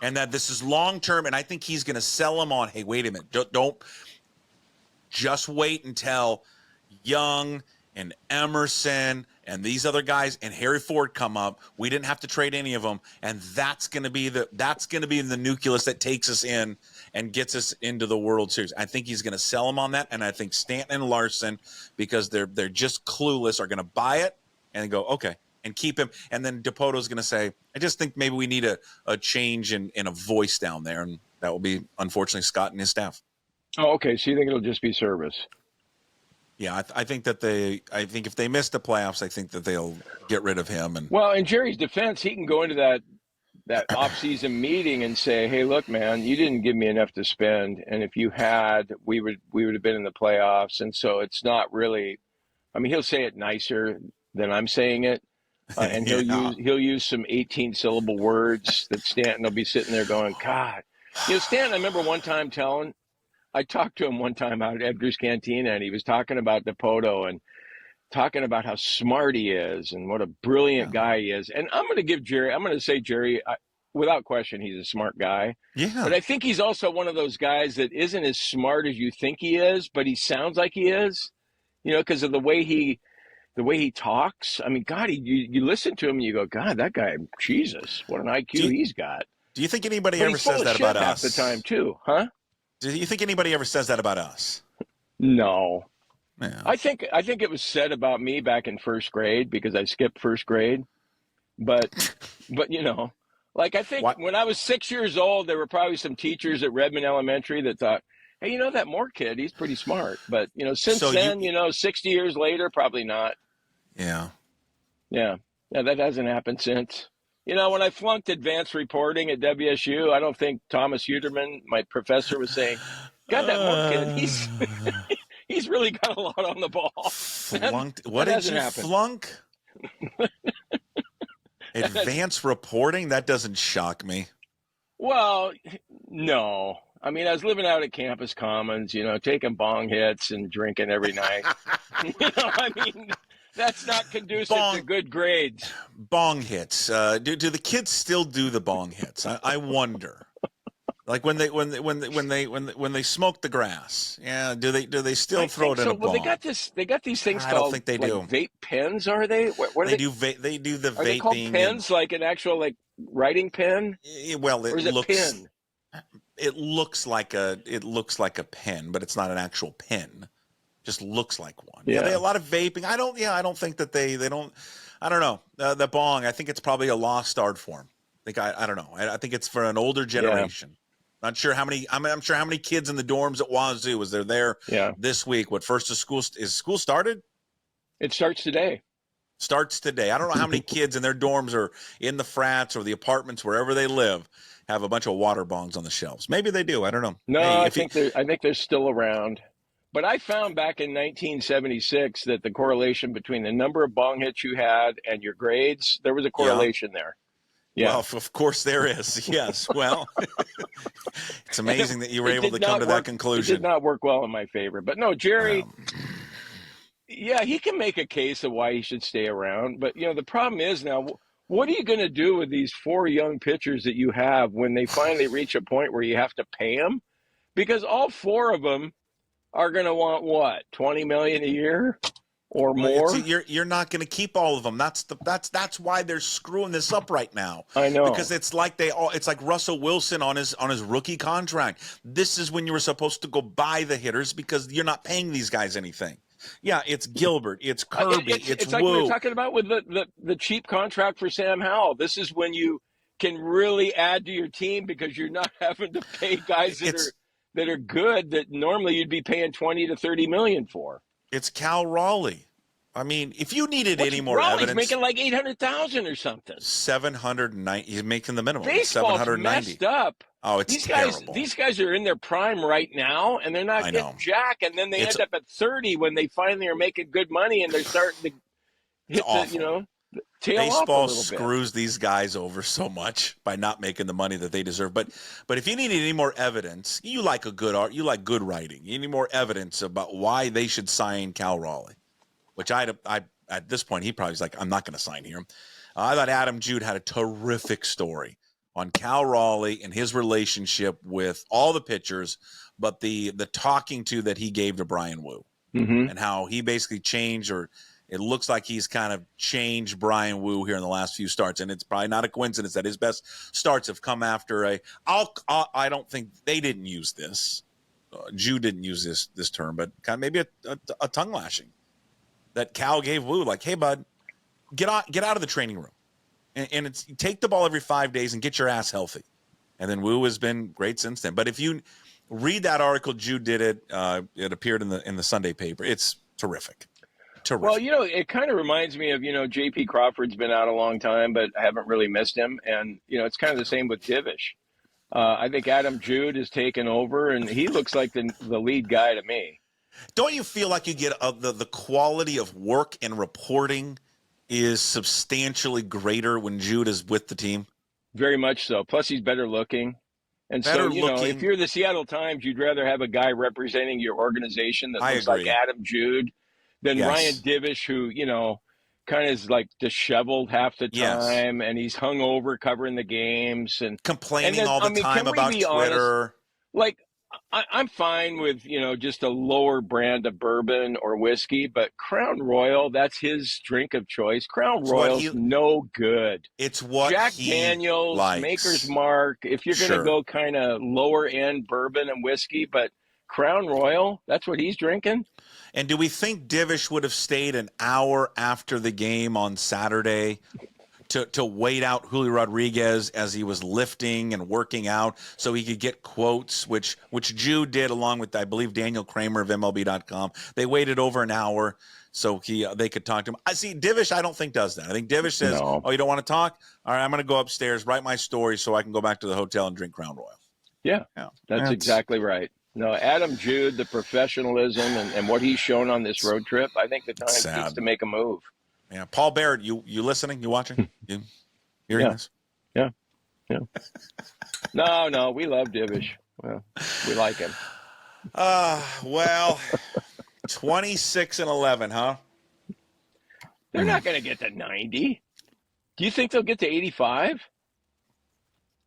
and that this is long term. And I think he's going to sell them on. Hey, wait a minute! Don't just wait until Young and Emerson and these other guys and Harry Ford come up. We didn't have to trade any of them, and that's going to be the nucleus that takes us in and gets us into the World Series. I think he's going to sell them on that, and I think Stanton and Larson, because they're just clueless, are going to buy it and go okay and keep him. And then DePoto's going to say, I just think maybe we need a change in a voice down there, and that will be unfortunately Scott and his staff. Oh, okay. So you think it'll just be Service? Yeah, I think if they miss the playoffs, I think that they'll get rid of him. And well, in Jerry's defense, he can go into that off-season meeting and say, "Hey, look, man, you didn't give me enough to spend, and if you had, we would have been in the playoffs." And so it's not really. I mean, he'll say it nicer than I'm saying it, and he'll use some 18-syllable words that Stanton will be sitting there going, "God." Stanton, I remember one time I talked to him one time out at Edgar's Cantina, and he was talking about DePoto and talking about how smart he is and what a brilliant guy he is. And I'm going to say Jerry, without question, he's a smart guy. Yeah. But I think he's also one of those guys that isn't as smart as you think he is, but he sounds like he is, because of the way he talks. I mean, God, you listen to him and you go, God, that guy, Jesus, what an IQ he's got. Do you think anybody ever says that about us? Half the time too, huh? Do you think anybody ever says that about us? No. Yeah. I think it was said about me back in first grade because I skipped first grade. But I think when I was 6 years old, there were probably some teachers at Redmond Elementary that thought, hey, that Moore kid, he's pretty smart. But, since then, 60 years later, probably not. Yeah. Yeah. Yeah, that hasn't happened since. When I flunked advanced reporting at WSU, I don't think Thomas Uterman, my professor, was saying, God, that Moore kid, he's really got a lot on the ball. Flunked? What did you flunk? Advanced reporting? That doesn't shock me. Well, no. I mean, I was living out at Campus Commons, taking bong hits and drinking every night. I mean, that's not conducive to good grades. Bong hits. Do the kids still do the bong hits? I wonder. Like when they smoke the grass. Yeah. Do they still throw it in a bong? Well, they got these things I called don't think they do. vape pens. Are they? What are they? They do the are vaping. They called pens, like an actual writing pen? Well, or is it pen? It looks like a pen, but it's not an actual pen. Just looks like one. Yeah, they a lot of vaping. I don't think that they don't. I don't know. The bong. I think it's probably a lost art form. I don't know. I think it's for an older generation. Yeah. Not sure how many. I'm sure how many kids in the dorms at Wazoo was there this week. What first of school is school started? It starts today. Starts today. I don't know how many kids in their dorms or in the frats or the apartments wherever they live have a bunch of water bongs on the shelves. Maybe they do. I don't know. No, I think they're still around. But I found back in 1976 that the correlation between the number of bong hits you had and your grades, there was a correlation there. Yeah. Well, of course there is. Yes. Well, it's amazing that you were able to come to that conclusion. It did not work well in my favor. But no, Jerry, he can make a case of why he should stay around. But, the problem is now, what are you going to do with these 4 young pitchers that you have when they finally reach a point where you have to pay them? Because all 4 of them are going to want what, $20 million a year or more? You're not going to keep all of them. That's why they're screwing this up right now. I know, because it's like Russell Wilson on his rookie contract. This is when you were supposed to go buy the hitters because you're not paying these guys anything. Yeah, it's Gilbert, it's Kirby, it's like Wu. we were talking about with the cheap contract for Sam Howell. This is when you can really add to your team because you're not having to pay guys that are good that normally you'd be paying $20 to $30 million for. It's Cal Raleigh. I mean, if you needed any more Raleigh's evidence, making like $800,000 or something. 790. He's making the minimum. Baseball's 790. Messed up. Oh, it's terrible. These guys are in their prime right now, and they're not getting jack. And then they end up at 30 when they finally are making good money, and they're starting to hit the tail off a Baseball little screws these guys over so much by not making the money that they deserve. But if you need any more evidence, you like good writing. You need more evidence about why they should sign Cal Raleigh, which I at this point he probably was like, I'm not going to sign here. I thought Adam Jude had a terrific story on Cal Raleigh and his relationship with all the pitchers, but the talking to that he gave to Brian Wu and how he basically changed, or it looks like he's kind of changed Brian Wu here in the last few starts. And it's probably not a coincidence that his best starts have come after I don't think they didn't use this. Jude didn't use this term, but kind of maybe a tongue lashing that Cal gave Wu, like, hey, bud, get out of the training room. And it's take the ball every 5 days and get your ass healthy. And then Wu has been great since then. But if you read that article, Jude did it. It appeared in the Sunday paper. It's terrific. Well, it kind of reminds me of, J.P. Crawford's been out a long time, but I haven't really missed him. And, it's kind of the same with Divish. I think Adam Jude has taken over, and he looks like the lead guy to me. Don't you feel like you get the quality of work and reporting is substantially greater when Jude is with the team? Very much so. Plus, he's better looking. And so, if you're the Seattle Times, you'd rather have a guy representing your organization that looks like Adam Jude than Ryan Divish, who, kind of is like disheveled half the time, and he's hungover covering the games and complaining all the time about Twitter. Honest? Like, I'm fine with, just a lower brand of bourbon or whiskey, but Crown Royal, that's his drink of choice. Crown Royal's no good. It's what Jack he Daniels, likes. Maker's Mark, if you're going to go kind of lower end bourbon and whiskey, but Crown Royal, that's what he's drinking. And do we think Divish would have stayed an hour after the game on Saturday to wait out Julio Rodriguez as he was lifting and working out so he could get quotes, which Jude did along with, I believe, Daniel Kramer of MLB.com. They waited over an hour so they could talk to him. I see Divish, I don't think does that. I think Divish says, oh, you don't want to talk? All right, I'm going to go upstairs, write my story so I can go back to the hotel and drink Crown Royal. Yeah, that's exactly right. No, Adam Jude, the professionalism and what he's shown on this road trip, I think the Times needs to make a move. Yeah, Paul Barrett, you listening? You watching? You hearing this? Yeah. Yeah. No, we love Divish. Well, we like him. Well, 26-11, huh? They're not going to get to 90. Do you think they'll get to 85?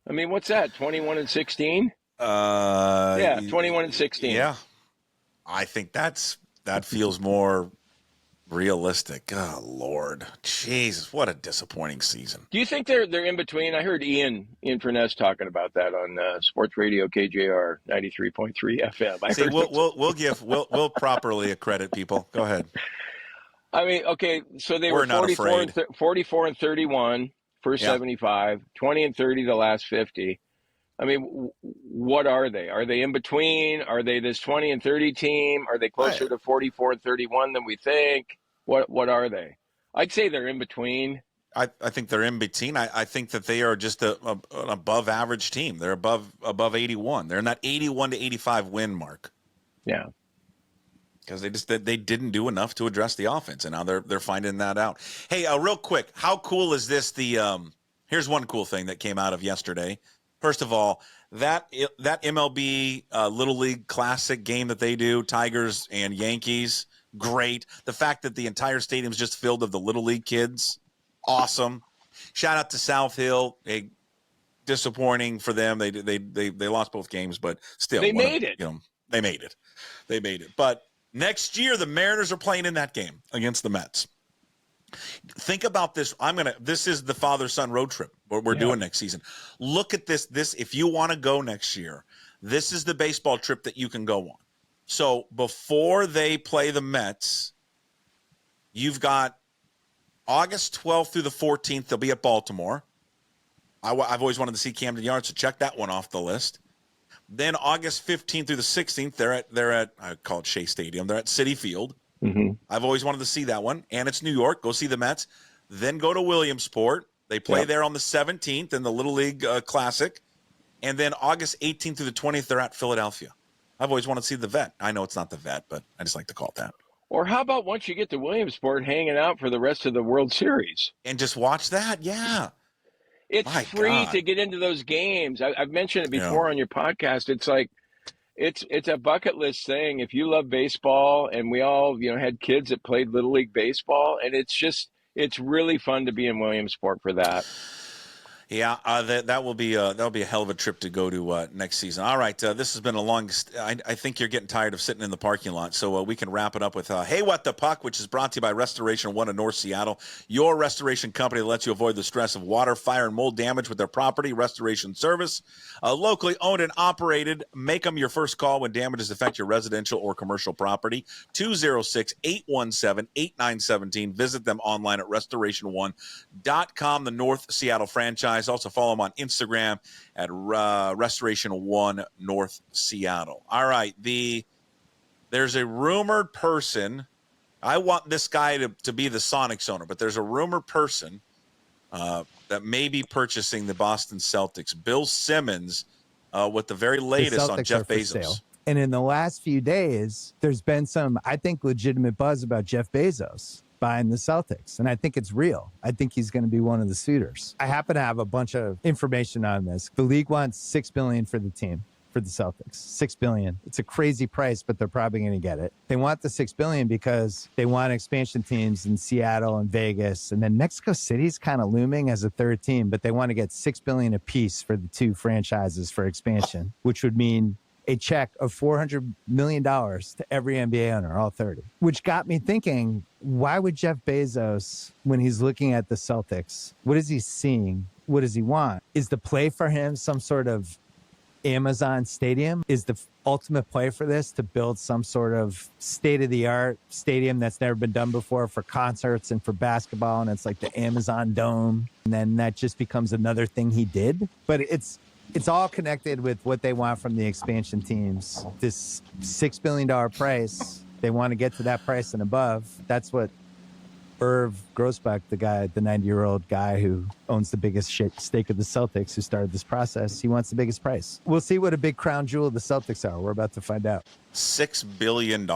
I mean, what's that? 21-16? Yeah, 21-16. Yeah, I think that feels more realistic. Oh Lord, Jesus, what a disappointing season. Do you think they're in between? I heard Ian Furness talking about that on Sports Radio KJR 93.3 FM. We'll properly accredit people. Go ahead. I mean, okay, so they We're were not 44 and 31 first 75, 20 and 30 the last 50. I mean, what are they? Are they in between? Are they this 20 and 30 team? Are they closer to 44 and 31 than we think? What are they? I'd say they're in between. I think they're in between. I think that they are just an above average team. They're above 81. They're in that 81 to 85 win mark. Yeah. Because they didn't do enough to address the offense, and now they're finding that out. Hey, real quick, how cool is this? Here's one cool thing that came out of yesterday. First of all, that MLB Little League Classic game that they do, Tigers and Yankees, great. The fact that the entire stadium's just filled of the Little League kids, awesome. Shout out to South Hill. Disappointing for them. They lost both games, but still they made it. They made it. But next year, the Mariners are playing in that game against the Mets. Think about this. This is the father-son road trip we're doing next season. Look at this. If you want to go next year, this is the baseball trip that you can go on. So before they play the Mets, you've got August 12th through the 14th. They'll be at Baltimore. I've always wanted to see Camden Yards, so check that one off the list. Then August 15th through the 16th, they're at I call it Shea Stadium. They're at Citi Field. Mm-hmm. I've always wanted to see that one, and it's New York. Go see the Mets. Then go to Williamsport. They play there on the 17th in the Little League Classic. And then August 18th through the 20th, they're at Philadelphia. I've always wanted to see the Vet. I know it's not the Vet, but I just like to call it that. Or how about once you get to Williamsport, hanging out for the rest of the World Series? And just watch that? Yeah. It's free to get into those games. I've mentioned it before on your podcast. It's like, it's a bucket list thing. If you love baseball, and we all, had kids that played Little League baseball, and it's really fun to be in Williamsport for that. Yeah, that'll be a hell of a trip to go to next season. All right, this has been a long. I think you're getting tired of sitting in the parking lot, so we can wrap it up with "Hey, What the Puck," which is brought to you by Restoration One in North Seattle, your restoration company that lets you avoid the stress of water, fire, and mold damage with their property restoration service. Locally owned and operated. Make them your first call when damages affect your residential or commercial property. 206-817-8917. Visit them online at restoration1.com. The North Seattle franchise. Also follow them on Instagram at Restoration One North Seattle. All right, there's a rumored person. I want this guy to be the Sonics owner, but there's a rumored person that may be purchasing the Boston Celtics. Bill Simmons, with the very latest on Jeff Bezos. And in the last few days, there's been some, I think, legitimate buzz about Jeff Bezos buying the Celtics. And I think it's real. I think he's going to be one of the suitors. I happen to have a bunch of information on this. The league wants $6 billion for the team, for the Celtics. $6 billion. It's a crazy price, but they're probably going to get it. They want the $6 billion because they want expansion teams in Seattle and Vegas. And then Mexico City's kind of looming as a third team, but they want to get $6 billion apiece for the two franchises for expansion, which would mean a check of $400 million to every NBA owner, all 30, which got me thinking, why would Jeff Bezos, when he's looking at the Celtics, what is he seeing? What does he want? Is the play for him some sort of Amazon stadium? Is the ultimate play for this to build some sort of state-of-the-art stadium that's never been done before for concerts and for basketball, and it's like the Amazon Dome, and then that just becomes another thing he did? But it's all connected with what they want from the expansion teams. This $6 billion price, they want to get to that price and above. That's what Irv Grossbeck, the 90-year-old guy who owns the biggest stake of the Celtics, who started this process, he wants the biggest price. We'll see what a big crown jewel the Celtics are. We're about to find out. $6 billion.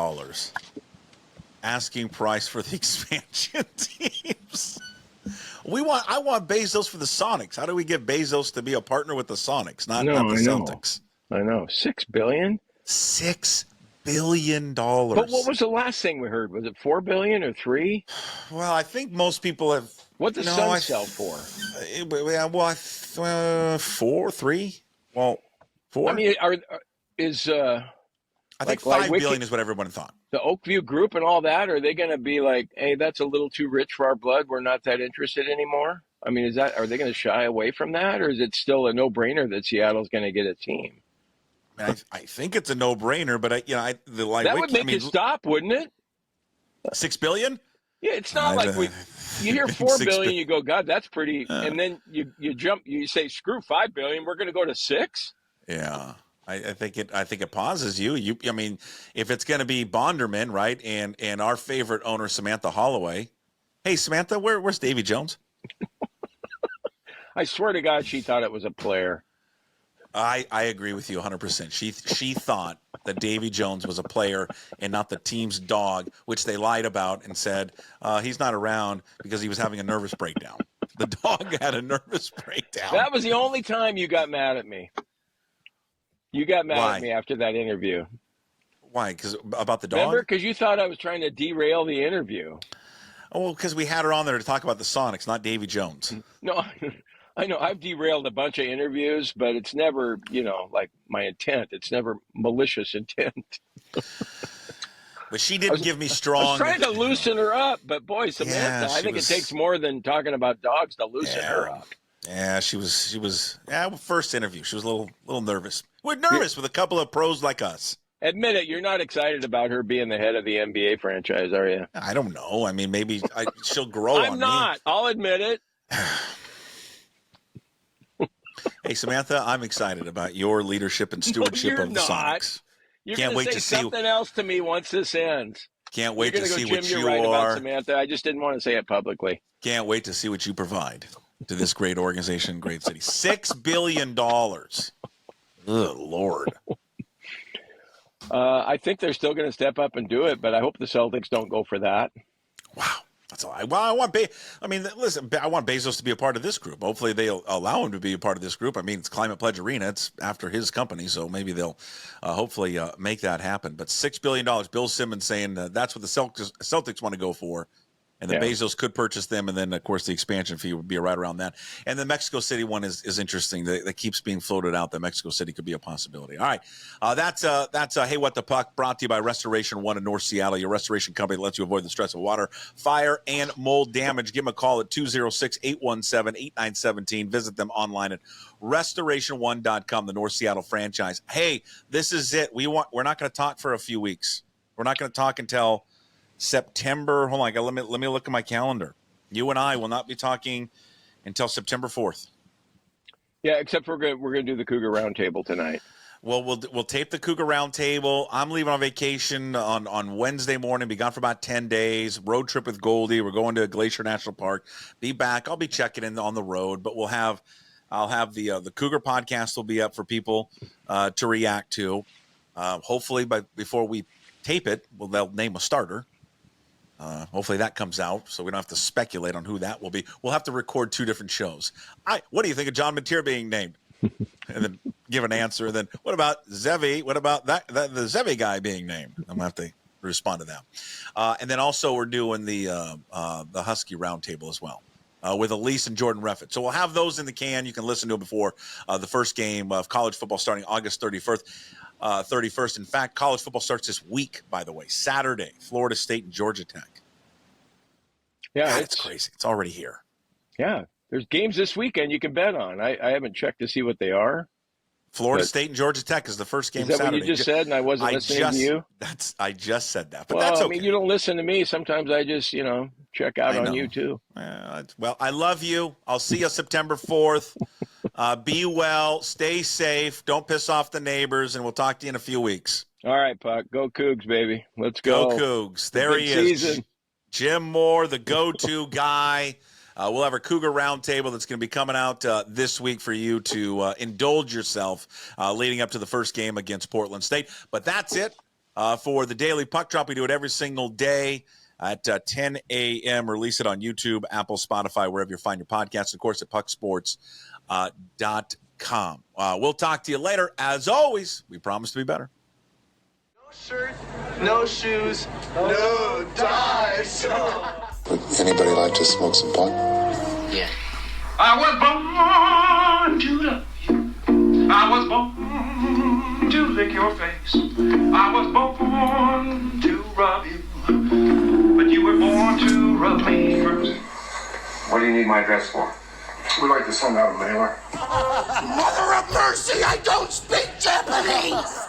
Asking price for the expansion teams. I want Bezos for the Sonics. How do we get Bezos to be a partner with the Sonics, not the Celtics? I know. $6 billion? $6 billion. But what was the last thing we heard? Was it $4 billion or $3 billion? Well, I think most people have. What the Suns sell for? Four, three. Well, 4. I mean, I think $5 billion is what everyone thought. The Oakview Group and all that, are they going to be like, hey, that's a little too rich for our blood, we're not that interested anymore? I mean, are they going to shy away from that, or is it still a no-brainer that Seattle's going to get a team? I think it's a no-brainer, but that would make you stop, wouldn't it? $6 billion? Yeah, it's not like you hear $4 billion, you go, God, that's pretty, and then you jump, you say, screw $5 billion, we're going to go to $6 billion? Yeah. I think it pauses you. I mean, if it's going to be Bonderman, right, and our favorite owner, Samantha Holloway. Hey, Samantha, where's Davy Jones? I swear to God, she thought it was a player. I agree with you 100%. She thought that Davy Jones was a player and not the team's dog, which they lied about and said he's not around because he was having a nervous breakdown. The dog had a nervous breakdown. That was the only time you got mad at me. You got mad at me after that interview. Why? Because about the dog? Remember? Because you thought I was trying to derail the interview. Oh, well, because we had her on there to talk about the Sonics, not Davy Jones. No, I know. I've derailed a bunch of interviews, but it's never, like my intent. It's never malicious intent. But she didn't give me strong. I was trying to loosen her up, but boy, Samantha, I think it takes more than talking about dogs to loosen her up. Yeah, she was. First interview, she was a little nervous. We're nervous with a couple of pros like us. Admit it, you're not excited about her being the head of the NBA franchise, are you? I don't know. I mean, maybe she'll grow on me. I'm not. I'll admit it. Hey, Samantha, I'm excited about your leadership and stewardship of the Sonics. You're going to say something else to me once this ends. Can't wait to see what you're you right are. About Samantha. I just didn't want to say it publicly. Can't wait to see what you provide to this great organization, great city. $6 billion. Good Lord. I think they're still going to step up and do it, but I hope the Celtics don't go for that. Wow. That's all right. Well, I want Bezos to be a part of this group. Hopefully they'll allow him to be a part of this group. I mean, it's Climate Pledge Arena. It's after his company, so maybe they'll hopefully make that happen. But $6 billion, Bill Simmons saying that's what the Celtics want to go for. And then Bezos could purchase them, and then, of course, the expansion fee would be right around that. And the Mexico City one is interesting. That keeps being floated out that Mexico City could be a possibility. All right. That's Hey, What the Puck, brought to you by Restoration One in North Seattle, your restoration company that lets you avoid the stress of water, fire, and mold damage. Give them a call at 206-817-8917. Visit them online at restoration1.com, the North Seattle franchise. Hey, this is it. We're not going to talk for a few weeks. We're not going to talk until September. Hold on, let me look at my calendar. You and I will not be talking until September 4th. Yeah, except we're gonna do the Cougar Roundtable tonight. Well, we'll tape the Cougar Roundtable. I'm leaving on vacation on Wednesday morning. Be gone for about 10 days. Road trip with Goldie. We're going to Glacier National Park. Be back. I'll be checking in on the road, but I'll have the Cougar podcast will be up for people to react to. Hopefully, before we tape it, they'll name a starter. Hopefully that comes out, so we don't have to speculate on who that will be. We'll have to record 2 different shows. What do you think of John Mateer being named? And then give an answer. And then what about Zevi? What about the Zevi guy being named? I'm going to have to respond to that. And then also we're doing the Husky Roundtable as well with Elise and Jordan Reffett. So we'll have those in the can. You can listen to them before the first game of college football starting August 31st. In fact, college football starts this week, by the way. Saturday, Florida State and Georgia Tech. Yeah, God, it's crazy. It's already here. Yeah, there's games this weekend you can bet on. I haven't checked to see what they are. Florida State and Georgia Tech is the first game Saturday. Is that Saturday. what you just said, and I wasn't listening to you? I just said that, but well, that's okay. I mean, you don't listen to me. Sometimes I just, check out on you too. Well, I love you. I'll see you September 4th. Be well. Stay safe. Don't piss off the neighbors, and we'll talk to you in a few weeks. All right, Puck. Go Cougs, baby. Let's go. Go Cougs. There he is. Season. Jim Moore, the go-to guy. We'll have our Cougar Roundtable that's going to be coming out this week for you to indulge yourself leading up to the first game against Portland State. But that's it for the Daily Puck Drop. We do it every single day. at 10 a.m. Release it on YouTube, Apple, Spotify, wherever you find your podcasts. Of course, at pucksports.com. We'll talk to you later. As always, we promise to be better. No shirt, no shoes, no ties. Would anybody like to smoke some pot? Yeah. I was born to love you. I was born to lick your face. I was born to rub you. But you were born to rub me first. What do you need my address for? We'd like to send out a mailer. Mother of mercy, I don't speak Japanese!